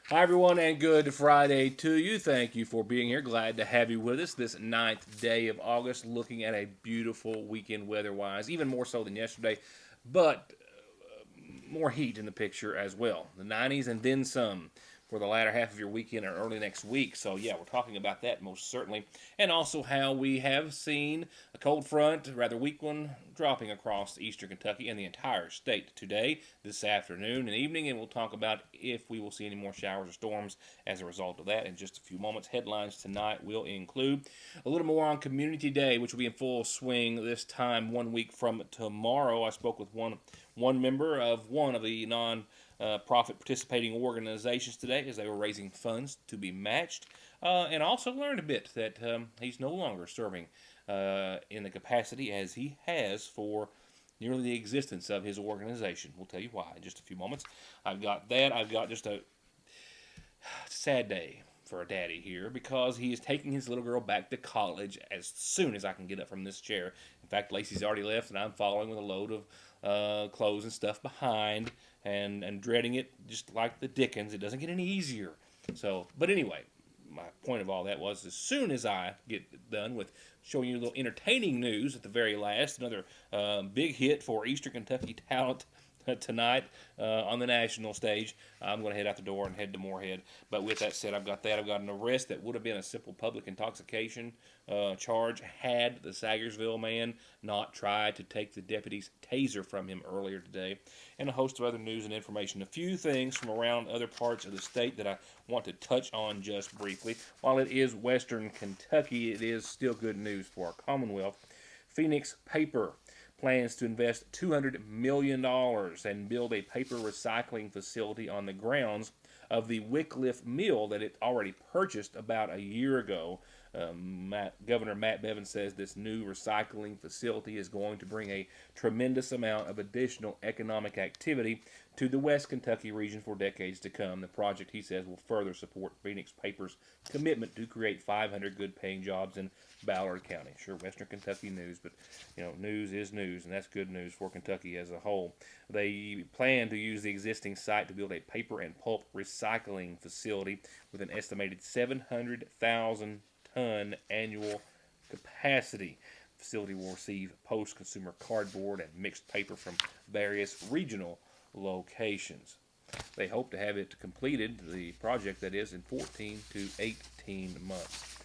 Hi, everyone, and good Friday to you. Thank you for being here. Glad to have you with us this ninth day of August, looking at a beautiful weekend weather wise, even more so than yesterday, but more heat in the picture as well. The 90s and then some for the latter half of your weekend or early next week. So, yeah, we're talking about that most certainly. And also how we have seen a cold front, a rather weak one, dropping across eastern Kentucky and the entire state today, this afternoon and evening. And we'll talk about if we will see any more showers or storms as a result of that in just a few moments. Headlines tonight will include a little more on Community Day, which will be in full swing this time 1 week from tomorrow. I spoke with one member of one of the non-profit participating organizations today as they were raising funds to be matched, and also learned a bit that he's no longer serving in the capacity as he has for nearly the existence of his organization. We'll tell you why in just a few moments. I've got that. I've got just a sad day for a daddy here because he is taking his little girl back to college as soon as I can get up from this chair. In fact, Lacey's already left, and I'm following with a load of clothes and stuff behind, and dreading it just like the Dickens. It doesn't get any easier. So, but anyway, my point of all that was as soon as I get done with showing you a little entertaining news at the very last, another big hit for Eastern Kentucky talent tonight on the national stage. I'm going to head out the door and head to Moorhead. But with that said, I've got that. I've got an arrest that would have been a simple public intoxication charge had the Sagersville man not tried to take the deputy's taser from him earlier today, and a host of other news and information. A few things from around other parts of the state that I want to touch on just briefly. While it is Western Kentucky, it is still good news for our Commonwealth. Phoenix Paper plans to invest $200 million and build a paper recycling facility on the grounds of the Wycliffe Mill that it already purchased about a year ago. Governor Matt Bevin says this new recycling facility is going to bring a tremendous amount of additional economic activity to the West Kentucky region for decades to come. The project, he says, will further support Phoenix Paper's commitment to create 500 good-paying jobs in Ballard County. Sure, Western Kentucky news, but news is news, and that's good news for Kentucky as a whole. They plan to use the existing site to build a paper and pulp recycling facility with an estimated 700,000 ton annual capacity. The facility will receive post-consumer cardboard and mixed paper from various regional locations. They hope to have it completed, the project that is, in 14 to 18 months.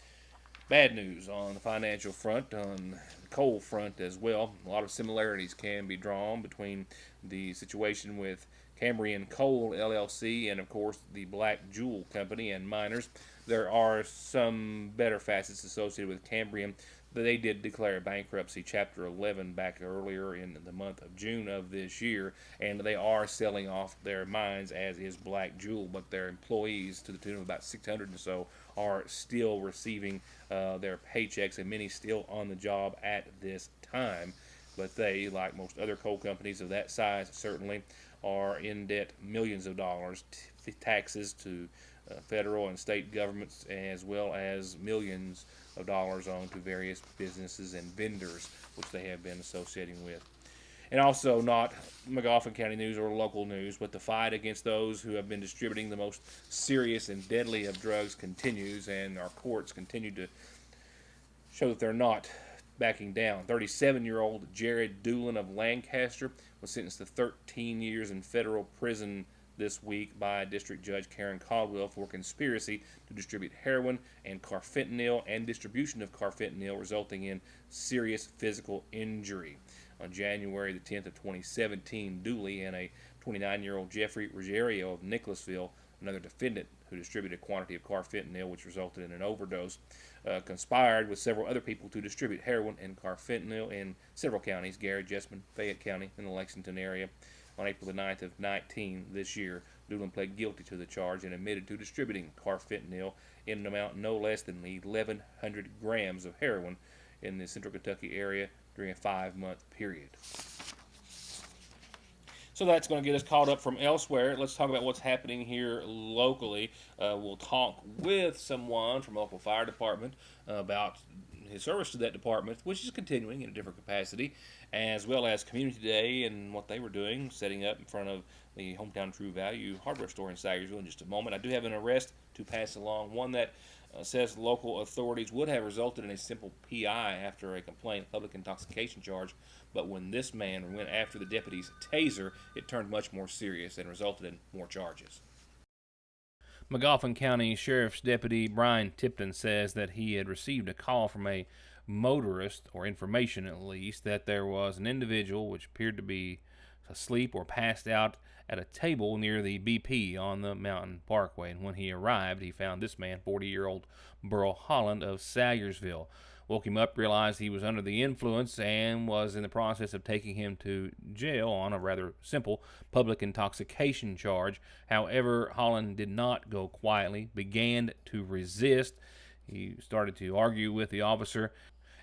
Bad news on the financial front, on the coal front as well. A lot of similarities can be drawn between the situation with Cambrian Coal LLC and, of course, the Black Jewel Company and miners. There are some better facets associated with Cambrian. They did declare bankruptcy, Chapter 11, back earlier in the month of June of this year, and they are selling off their mines, as is Black Jewel, but their employees, to the tune of about 600 or so, are still receiving their paychecks, and many still on the job at this time. But they, like most other coal companies of that size, certainly are in debt millions of dollars, taxes to federal and state governments, as well as millions of dollars on to various businesses and vendors which they have been associating with. And also, not McGoffin County news or local news, but the fight against those who have been distributing the most serious and deadly of drugs continues, and our courts continue to show that they're not backing down. 37-year-old Jared Doolin of Lancaster was sentenced to 13 years in federal prison this week by District Judge Karen Caldwell for conspiracy to distribute heroin and carfentanil and distribution of carfentanil, resulting in serious physical injury. On January the 10th of 2017, Dooley and a 29-year-old Jeffrey Ruggiero of Nicholasville, another defendant who distributed a quantity of carfentanil which resulted in an overdose, conspired with several other people to distribute heroin and carfentanil in several counties: Gary, Jessamine, Fayette County, and the Lexington area. On April the 9th of 19 this year, Doolin pled guilty to the charge and admitted to distributing carfentanil in an amount no less than 1,100 grams of heroin in the central Kentucky area during a 5-month period. So that's going to get us caught up from elsewhere. Let's talk about what's happening here locally. We'll talk with someone from a local fire department about his service to that department, which is continuing in a different capacity, as well as Community Day and what they were doing, setting up in front of the hometown True Value hardware store in Sagersville, in just a moment. I do have an arrest to pass along, one that says local authorities would have resulted in a simple PI after a complaint, public intoxication charge, but when this man went after the deputy's taser, it turned much more serious and resulted in more charges. Magoffin County Sheriff's Deputy Brian Tipton says that he had received a call from a motorist, or information at least, that there was an individual which appeared to be asleep or passed out at a table near the BP on the Mountain Parkway. And when he arrived, he found this man, 40-year-old Burl Holland of Sagersville. Woke him up, realized he was under the influence, and was in the process of taking him to jail on a rather simple public intoxication charge. However, Holland did not go quietly, began to resist. He started to argue with the officer,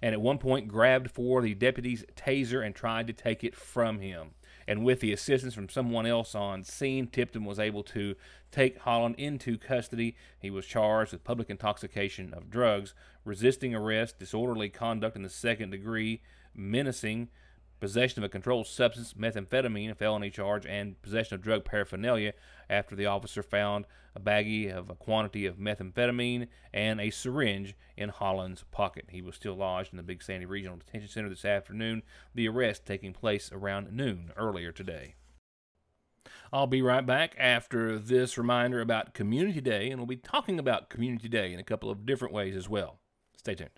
and at one point grabbed for the deputy's taser and tried to take it from him. And with the assistance from someone else on scene, Tipton was able to take Holland into custody. He was charged with public intoxication of drugs, resisting arrest, disorderly conduct in the second degree, menacing, possession of a controlled substance, methamphetamine, a felony charge, and possession of drug paraphernalia after the officer found a baggie of a quantity of methamphetamine and a syringe in Holland's pocket. He was still lodged in the Big Sandy Regional Detention Center this afternoon, the arrest taking place around noon earlier today. I'll be right back after this reminder about Community Day, and we'll be talking about Community Day in a couple of different ways as well. Stay tuned.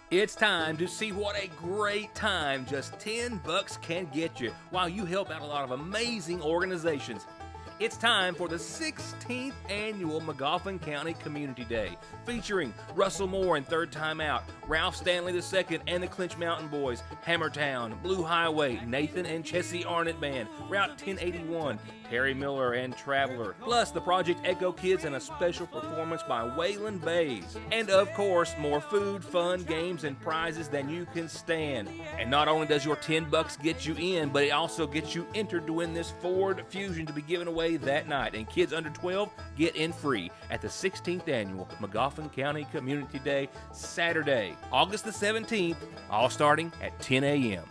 It's time to see what a great time just $10 can get you while you help out a lot of amazing organizations. It's time for the 16th annual Magoffin County Community Day, featuring Russell Moore and Third Time Out, Ralph Stanley II and the Clinch Mountain Boys, Hammertown, Blue Highway, Nathan and Chessie Arnett Band, Route 1081, Terry Miller and Traveler, plus the Project Echo Kids and a special performance by Waylon Bays. And of course, more food, fun, games, and prizes than you can stand. And not only does your $10 get you in, but it also gets you entered to win this Ford Fusion to be given away that night. And kids under 12 get in free at the 16th annual Magoffin County Community Day, Saturday, August the 17th, all starting at 10 a.m.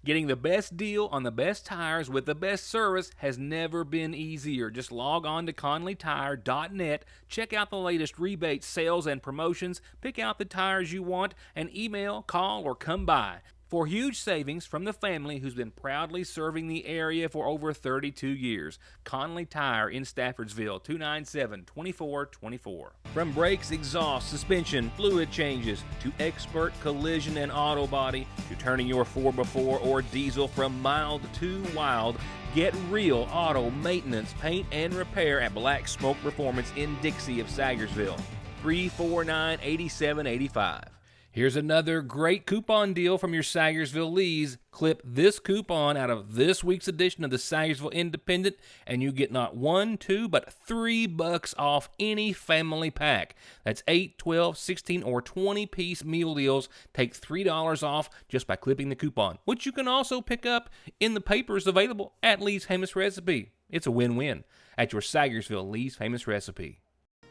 Getting the best deal on the best tires with the best service has never been easier. Just log on to conleytire.net, check out the latest rebates, sales, and promotions, pick out the tires you want, and email, call, or come by. For huge savings from the family who's been proudly serving the area for over 32 years. Conley Tire in Staffordsville, 297-2424. From brakes, exhaust, suspension, fluid changes, to expert collision and auto body, to turning your 4x4 or diesel from mild to wild, get real auto maintenance, paint, and repair at Black Smoke Performance in Dixie of Sagersville, 349-8785. Here's another great coupon deal from your Sagersville Lees. Clip this coupon out of this week's edition of the Sagersville Independent, and you get not one, two, but $3 off any family pack. That's 8, 12, 16, or 20-piece meal deals. Take $3 off just by clipping the coupon, which you can also pick up in the papers available at Lee's Famous Recipe. It's a win-win at your Sagersville Lee's Famous Recipe.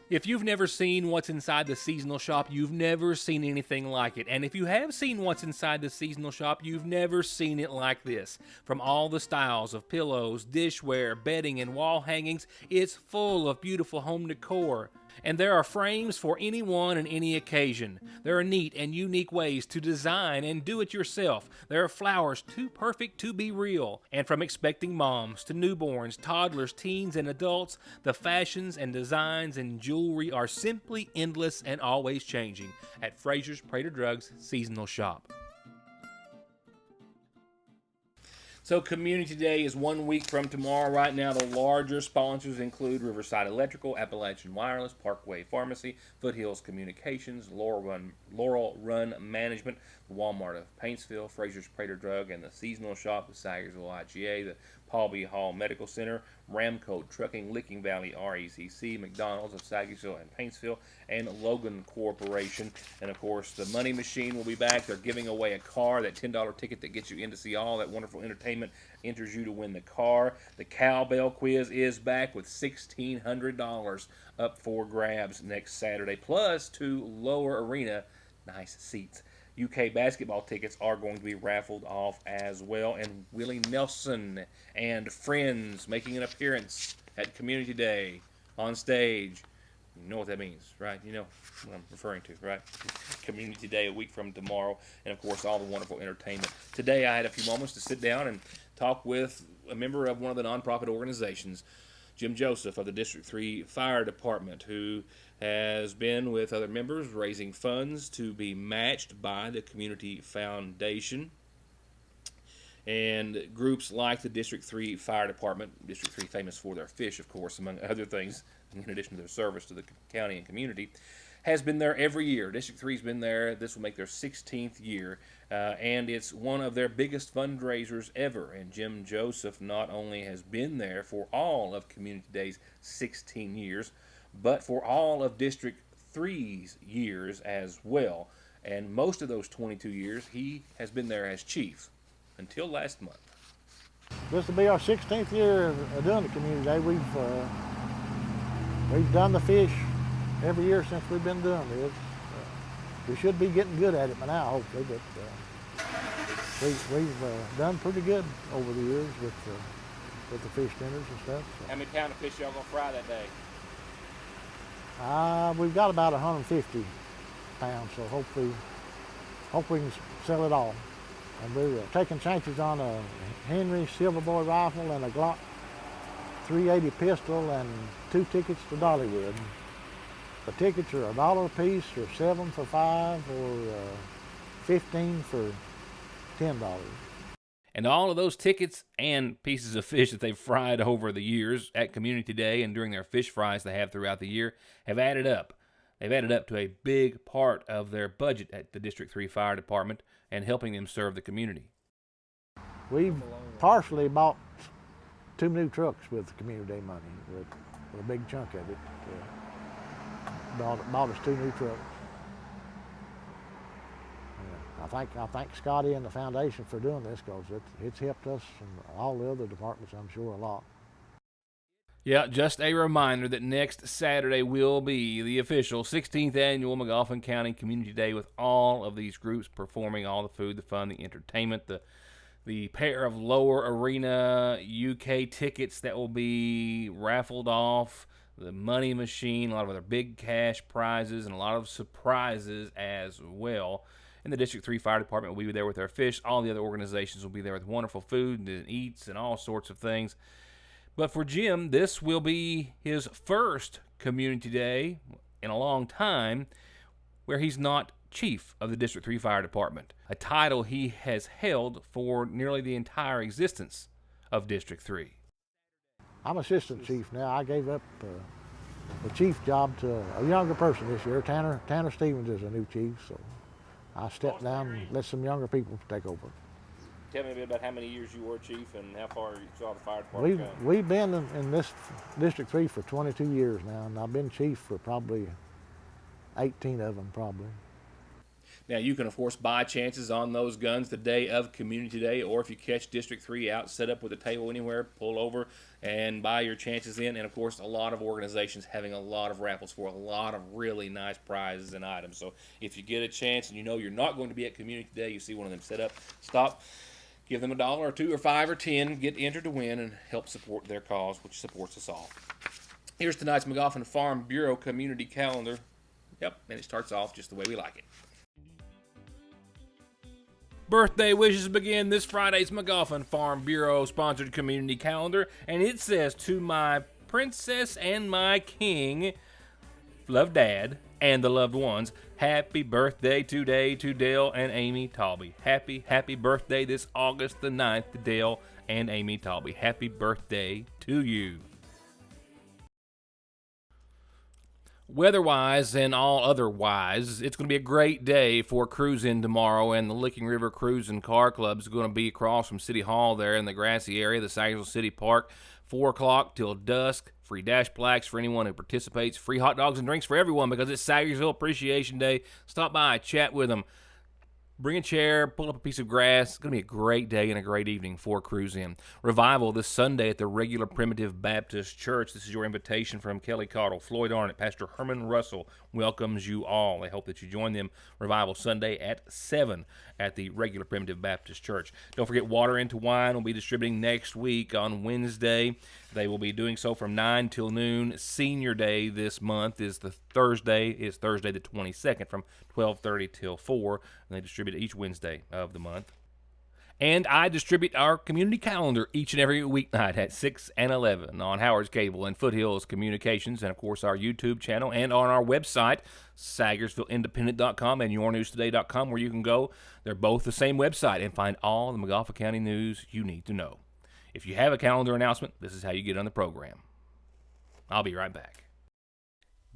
If you've never seen what's inside the seasonal shop, you've never seen anything like it. And if you have seen what's inside the seasonal shop, you've never seen it like this. From all the styles of pillows, dishware, bedding, and wall hangings, it's full of beautiful home decor. And there are frames for anyone and any occasion. There are neat and unique ways to design and do it yourself. There are flowers too perfect to be real. And from expecting moms to newborns, toddlers, teens, and adults, the fashions and designs and jewelry are simply endless and always changing at Fraser's Prater Drugs Seasonal Shop. So Community Day is 1 week from tomorrow. Right now, the larger sponsors include Riverside Electrical, Appalachian Wireless, Parkway Pharmacy, Foothills Communications, Laurel Run Management, the Walmart of Paintsville, Fraser's Prater Drug, and the Seasonal Shop of Sagersville IGA, the Paul B. Hall Medical Center, Ramco Trucking, Licking Valley RECC, McDonald's of Sagersville and Paintsville, and Logan Corporation. And of course, the Money Machine will be back. They're giving away a car, that $10 ticket that gets you in to see all that wonderful entertainment, enters you to win the car. The Cowbell Quiz is back with $1,600 up for grabs next Saturday, plus 2 lower arena nice seats. UK basketball tickets are going to be raffled off as well. And Willie Nelson and friends making an appearance at Community Day on stage. You know what that means, right? You know what I'm referring to, right? Community Day a week from tomorrow, and of course all the wonderful entertainment. Today I had a few moments to sit down and talk with a member of one of the nonprofit organizations, Jim Joseph of the District 3 Fire Department, who has been with other members raising funds to be matched by the Community Foundation. And groups like the District 3 Fire Department, District 3 famous for their fish, of course, among other things, in addition to their service to the county and community, has been there every year. District 3 has been there. This will make their 16th year, and it's one of their biggest fundraisers ever. And Jim Joseph not only has been there for all of Community Day's 16 years, but for all of District 3's years as well. And most of those 22 years, he has been there as chief until last month. This will be our 16th year of doing the Community Day. We've done the fish every year since we've been doing this. We should be getting good at it by now, hopefully, but we've done pretty good over the years with the fish dinners and stuff. So. How many pounds of fish y'all gonna fry that day? We've got about 150 pounds, so hopefully we can sell it all. And we're taking chances on a Henry Silverboy rifle and a Glock 380 pistol and 2 tickets to Dollywood. The tickets are $1 a piece, or 7 for $5, or 15 for $10. And all of those tickets and pieces of fish that they've fried over the years at Community Day and during their fish fries they have throughout the year have added up. They've added up to a big part of their budget at the District 3 Fire Department and helping them serve the community. We've partially bought 2 new trucks with the Community Day money, with a big chunk of it. Bought us 2 new trucks. I thank Scotty and the foundation for doing this, because it's helped us and all the other departments, I'm sure, a lot. Yeah, just a reminder that next Saturday will be the official 16th annual McGoffin County Community Day, with all of these groups performing all the food, the fun, the entertainment, the pair of lower arena UK tickets that will be raffled off, the money machine, a lot of other big cash prizes, and a lot of surprises as well. And the District 3 Fire Department will be there with their fish. All the other organizations will be there with wonderful food and eats and all sorts of things. But for Jim, this will be his first Community Day in a long time where he's not chief of the District 3 Fire Department, a title he has held for nearly the entire existence of District 3. I'm assistant chief now. I gave up the chief job to a younger person this year. Tanner Stevens is a new chief, so I stepped down and let some younger people take over. Tell me a bit about how many years you were chief and how far you saw the fire department go. We've been in this District 3 for 22 years now, and I've been chief for probably 18 of them, probably. Now, you can, of course, buy chances on those guns the day of Community Day, or if you catch District 3 out, set up with a table anywhere, pull over and buy your chances in. And, of course, a lot of organizations having a lot of raffles for a lot of really nice prizes and items. So if you get a chance and you know you're not going to be at Community Day, you see one of them set up, stop, give them $1 or $2 or $5 or $10, get entered to win, and help support their cause, which supports us all. Here's tonight's McGoffin Farm Bureau Community Calendar. Yep, and it starts off just the way we like it. Birthday wishes begin this Friday's McGoffin Farm Bureau sponsored community calendar, and it says, "To my princess and my king, love Dad and the loved ones, happy birthday today to Dale and Amy Talby. Happy birthday this August the 9th to Dale and Amy Talby. Happy birthday to you." Weather-wise and all otherwise, it's going to be a great day for cruising tomorrow, and the Licking River Cruise and Car Club is going to be across from City Hall there in the grassy area, the Sagersville City Park, 4 o'clock till dusk. Free dash blacks for anyone who participates. Free hot dogs and drinks for everyone because it's Sagersville Appreciation Day. Stop by, chat with them. Bring a chair, pull up a piece of grass. It's going to be a great day and a great evening for a cruise in. Revival this Sunday at the Regular Primitive Baptist Church. This is your invitation from Kelly Cottle, Floyd Arnott, Pastor Herman Russell welcomes you all. I hope that you join them. Revival Sunday at 7 at the Regular Primitive Baptist Church. Don't forget, Water into Wine will be distributing next week on Wednesday. They will be doing so from 9 till noon. Senior Day this month is Thursday the 22nd from 12:30 till 4. And they distribute each Wednesday of the month. And I distribute our community calendar each and every weeknight at 6 and 11 on Howard's Cable and Foothills Communications, and of course our YouTube channel, and on our website, SagersvilleIndependent.com and YourNewsToday.com, where you can go. They're both the same website, and find all the Montgomery County news you need to know. If you have a calendar announcement, this is how you get on the program. I'll be right back.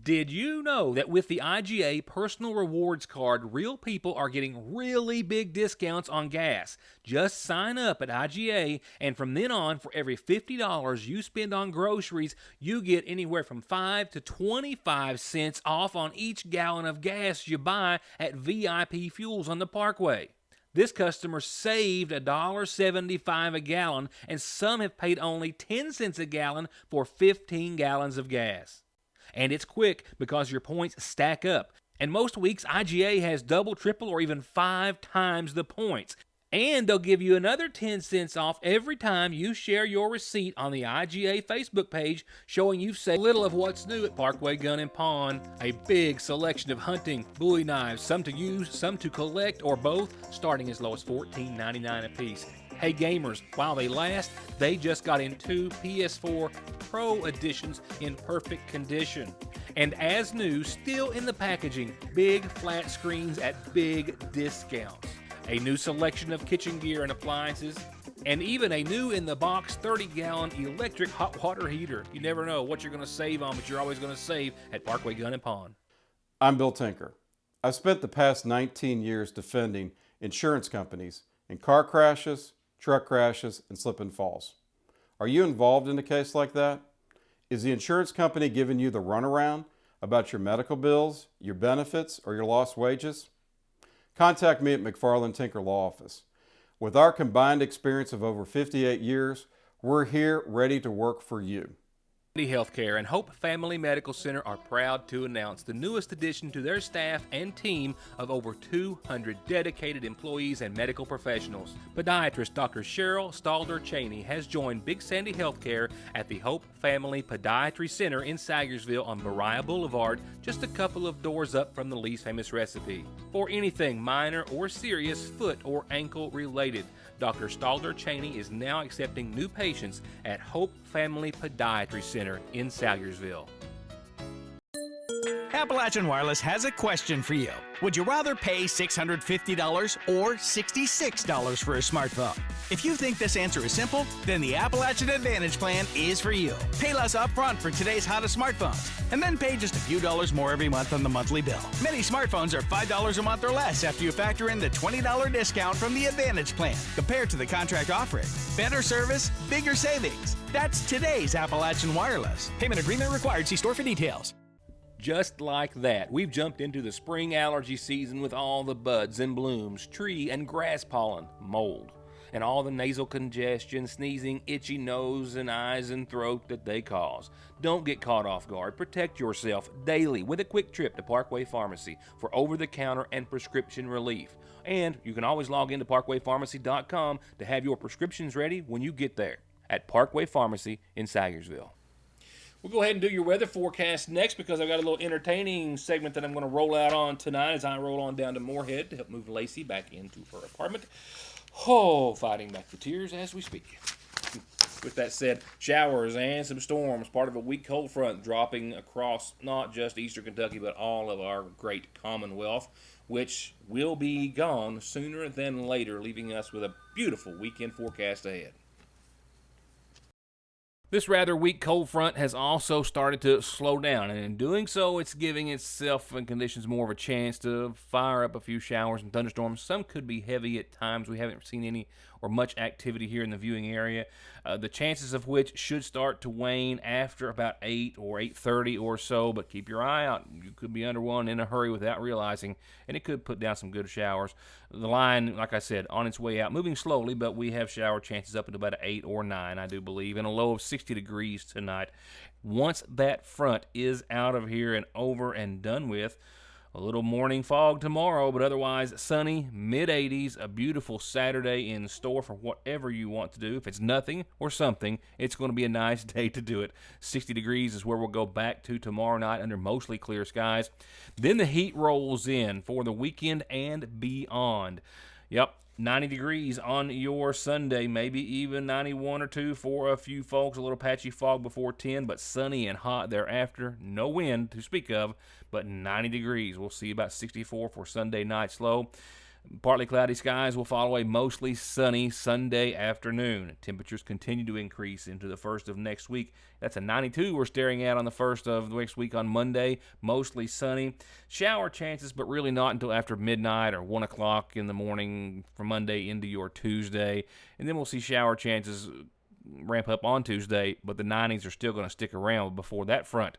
Did you know that with the IGA Personal Rewards Card, real people are getting really big discounts on gas? Just sign up at IGA, and from then on, for every $50 you spend on groceries, you get anywhere from 5 to 25 cents off on each gallon of gas you buy at VIP Fuels on the Parkway. This customer saved $1.75 a gallon, and some have paid only 10 cents a gallon for 15 gallons of gas. And it's quick because your points stack up. And most weeks, IGA has double, triple, or even 5 times the points. And they'll give you another 10 cents off every time you share your receipt on the IGA Facebook page showing you've saved a little of what's new at Parkway Gun and Pawn. A big selection of hunting, bowie knives, some to use, some to collect, or both, starting as low as $14.99 a piece. Hey gamers, while they last, they just got in 2 PS4 Pro editions in perfect condition. And as new, still in the packaging, big flat screens at big discounts. A new selection of kitchen gear and appliances, and even a new in-the-box 30-gallon electric hot water heater. You never know what you're going to save on, but you're always going to save at Parkway Gun and Pawn. I'm Bill Tinker. I've spent the past 19 years defending insurance companies in car crashes, truck crashes, and slip and falls. Are you involved in a case like that? Is the insurance company giving you the runaround about your medical bills, your benefits, or your lost wages? Contact me at McFarland Tinker Law Office. With our combined experience of over 58 years, we're here ready to work for you. Healthcare and Hope Family Medical Center are proud to announce the newest addition to their staff and team of over 200 dedicated employees and medical professionals. Podiatrist Dr. Cheryl Stalder-Cheney has joined Big Sandy Healthcare at the Hope Family Podiatry Center in Sagersville on Mariah Boulevard, just a couple of doors up from the least famous recipe. For anything minor or serious foot or ankle related, Dr. Stalder-Cheney is now accepting new patients at Hope Family Podiatry Center in Sagersville. Appalachian Wireless has a question for you. Would you rather pay $650 or $66 for a smartphone? If you think this answer is simple, then the Appalachian Advantage plan is for you. Pay less upfront for today's hottest smartphones, and then pay just a few dollars more every month on the monthly bill. Many smartphones are $5 a month or less after you factor in the $20 discount from the Advantage plan, compared to the contract offering. Better service, bigger savings. That's today's Appalachian Wireless. Payment agreement required. See store for details. Just like that, we've jumped into the spring allergy season with all the buds and blooms, tree and grass pollen, mold, and all the nasal congestion, sneezing, itchy nose and eyes and throat that they cause. Don't get caught off guard. Protect yourself daily with a quick trip to Parkway Pharmacy for over-the-counter and prescription relief. And you can always log into parkwaypharmacy.com to have your prescriptions ready when you get there at Parkway Pharmacy in Sagersville. We'll go ahead and do your weather forecast next, because I've got a little entertaining segment that I'm going to roll out on tonight as I roll on down to Moorhead to help move Lacey back into her apartment. Oh, fighting back the tears as we speak. With that said, showers and some storms, part of a weak cold front dropping across not just eastern Kentucky, but all of our great Commonwealth, which will be gone sooner than later, leaving us with a beautiful weekend forecast ahead. This rather weak cold front has also started to slow down, and in doing so, it's giving itself and conditions more of a chance to fire up a few showers and thunderstorms. Some could be heavy at times. We haven't seen any or much activity here in the viewing area, the chances of which should start to wane after about 8 or 8:30 or so, but keep your eye out. You could be under one in a hurry without realizing, and it could put down some good showers. The line, like I said, on its way out, moving slowly, but we have shower chances up to about 8 or 9, I do believe, and a low of 60 degrees tonight. Once that front is out of here and over and done with, a little morning fog tomorrow, but otherwise sunny, mid-80s, a beautiful Saturday in store for whatever you want to do. If it's nothing or something, it's going to be a nice day to do it. 60 degrees is where we'll go back to tomorrow night under mostly clear skies. Then the heat rolls in for the weekend and beyond. Yep. 90 degrees on your Sunday, maybe even 91 or 2 for a few folks. A little patchy fog before 10, but sunny and hot thereafter. No wind to speak of, but 90 degrees. We'll see about 64 for Sunday night's low. Partly cloudy skies will follow a mostly sunny Sunday afternoon. Temperatures continue to increase into the first of next week. That's a 92 we're staring at on the first of the next week on Monday. Mostly sunny. Shower chances, but really not until after midnight or 1 o'clock in the morning from Monday into your Tuesday. And then we'll see shower chances ramp up on Tuesday, but the 90s are still going to stick around before that front.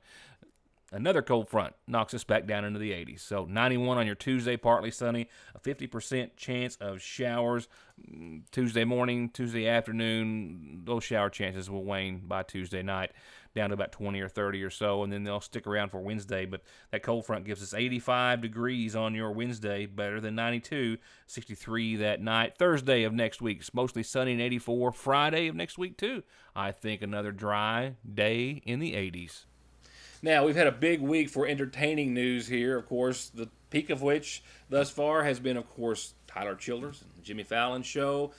Another cold front knocks us back down into the 80s. So 91 on your Tuesday, partly sunny. A 50% chance of showers Tuesday morning, Tuesday afternoon. Those shower chances will wane by Tuesday night down to about 20 or 30 or so, and then they'll stick around for Wednesday. But that cold front gives us 85 degrees on your Wednesday, better than 92, 63 that night. Thursday of next week, it's mostly sunny and 84. Friday of next week, too. I think another dry day in the 80s. Now, we've had a big week for entertaining news here, of course, the peak of which thus far has been, of course, Tyler Childers, Jimmy Fallon Show,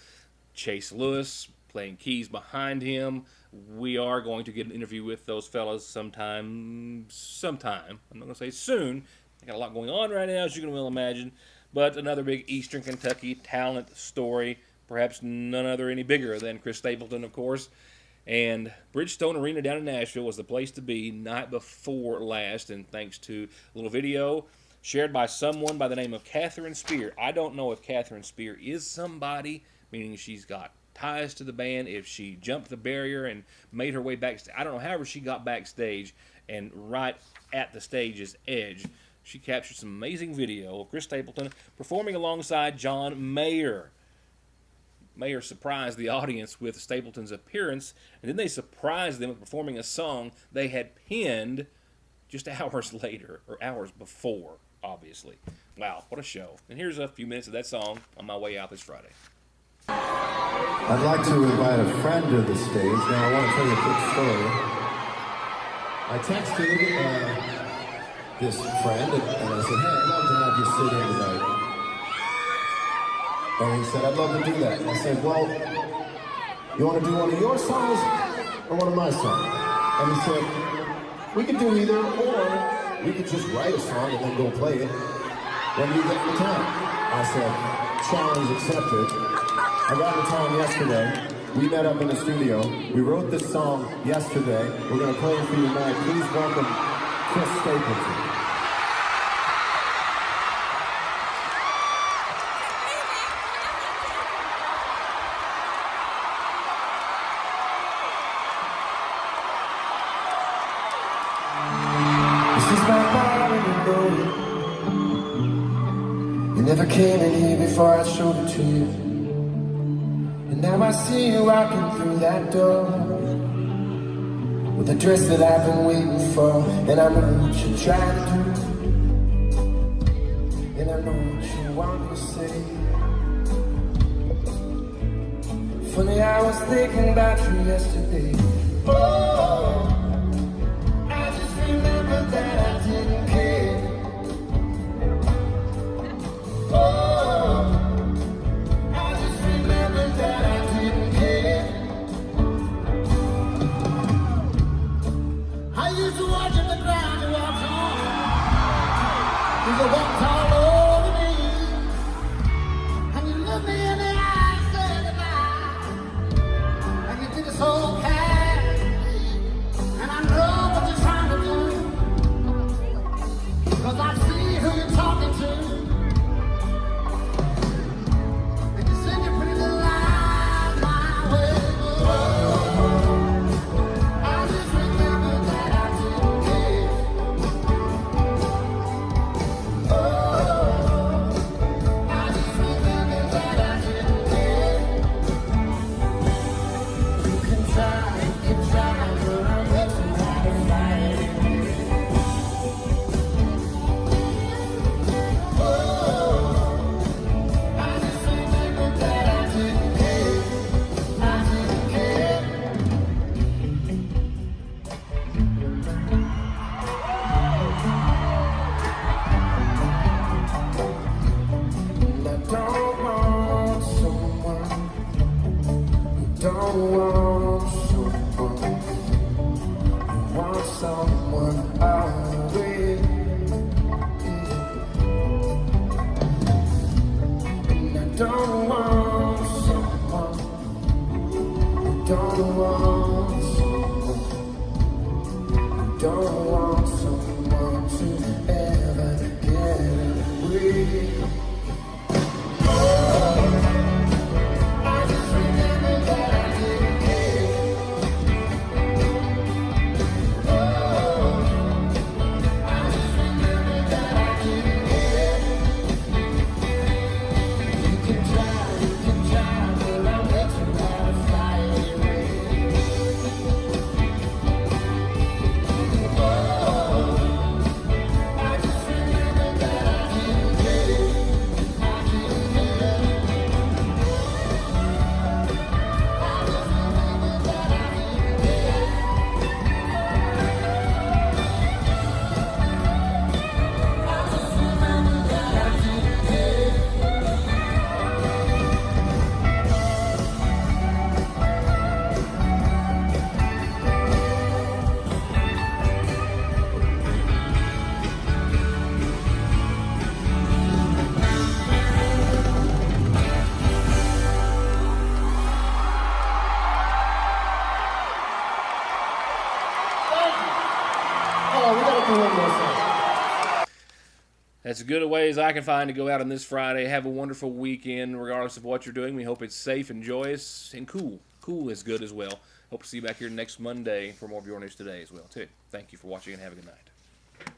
Chase Lewis playing keys behind him. We are going to get an interview with those fellas sometime. I'm not going to say soon. They got a lot going on right now, as you can well imagine. But another big Eastern Kentucky talent story, perhaps none other any bigger than Chris Stapleton, of course. And Bridgestone Arena down in Nashville was the place to be night before last, and thanks to a little video shared by someone by the name of Catherine Spear. I don't know if Catherine Spear is somebody, meaning she's got ties to the band, if she jumped the barrier and made her way backstage. I don't know, however she got backstage, and right at the stage's edge, she captured some amazing video of Chris Stapleton performing alongside John Mayer. Mayer surprised the audience with Stapleton's appearance, and then they surprised them with performing a song they had penned just hours later, or hours before, obviously. Wow, what a show. And here's a few minutes of that song on my way out this Friday. I'd like to invite a friend to the stage. Now, I want to tell you a quick story. I texted this friend, and I said, hey, I'd love to have you sit in tonight. And he said, I'd love to do that. And I said, well, you want to do one of your songs or one of my songs? And he said, we could do either, or we could just write a song and then go play it when you get the time. I said, challenge accepted. I got the time yesterday. We met up in the studio. We wrote this song yesterday. We're going to play it for you tonight. Please welcome Chris Stapleton. Never came in here before I showed it to you. And now I see you walking through that door with a dress that I've been waiting for. And I know what you're trying to do, and I know what you want to say. Funny, I was thinking about you yesterday. Oh, I just remember that I didn't care. Oh, I just remember that I didn't care. I used to watch at the ground and watch on. You walked all over me, and you looked me in the eye and said goodbye, and you did it so kind. on, we gotta do one more song. That's as good a way as I can find to go out on this Friday. Have a wonderful weekend, regardless of what you're doing. We hope it's safe and joyous and cool. Cool is good as well. Hope to see you back here next Monday for more of your news today as well, too. Thank you for watching and have a good night.